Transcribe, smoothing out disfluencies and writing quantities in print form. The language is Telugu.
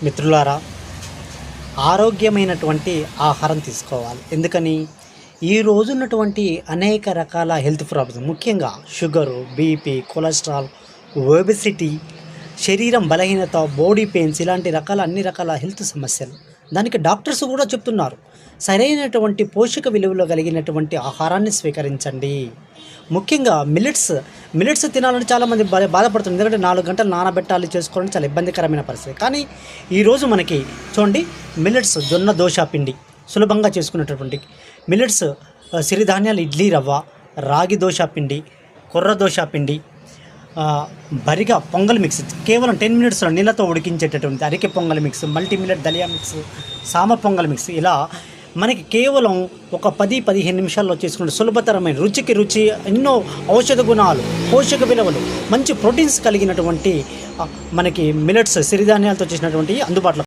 మిత్రులారా, ఆరోగ్యమైనటువంటి ఆహారం తీసుకోవాలి. ఎందుకని ఈ రోజున్నటువంటి అనేక రకాల హెల్త్ ప్రాబ్లమ్స్, ముఖ్యంగా షుగరు, బీపీ, కొలెస్ట్రాల్, ఒబెసిటీ, శరీరం బలహీనత, బాడీ పెయిన్స్, ఇలాంటి అన్ని రకాల హెల్త్ సమస్యలు. దానికి డాక్టర్స్ కూడా చెప్తున్నారు, సరైనటువంటి పోషక విలువలు కలిగినటువంటి ఆహారాన్ని స్వీకరించండి. ముఖ్యంగా మిల్లెట్స్ తినాలని చాలామంది బాధపడుతుంది. ఎందుకంటే 4 గంటలు నానబెట్టాలి, చేసుకోవడం చాలా ఇబ్బందికరమైన పరిస్థితి. కానీ ఈరోజు మనకి చూడండి, మిల్లెట్స్, జొన్న దోశ పిండి సులభంగా చేసుకునేటటువంటి మిల్లెట్స్, సిరిధాన్యాలు, ఇడ్లీ రవ్వ, రాగి దోశ పిండి, కొర్ర దోశ పిండి, బరిగా పొంగల్ మిక్స్, కేవలం 10 మినిట్స్లో నీళ్ళతో ఉడికించేటటువంటి అరికె pongal mix, multi millet dalia mix, సామ పొంగల్ మిక్స్, ఇలా మనకి కేవలం ఒక 10-15 నిమిషాల్లో చేసుకుంటే సులభతరమైన, రుచికి రుచి, ఎన్నో ఔషధ గుణాలు, పోషక విలువలు, మంచి ప్రోటీన్స్ కలిగినటువంటి మనకి మిల్లెట్స్, సిరిధాన్యాలతో చేసినటువంటి అందుబాటులో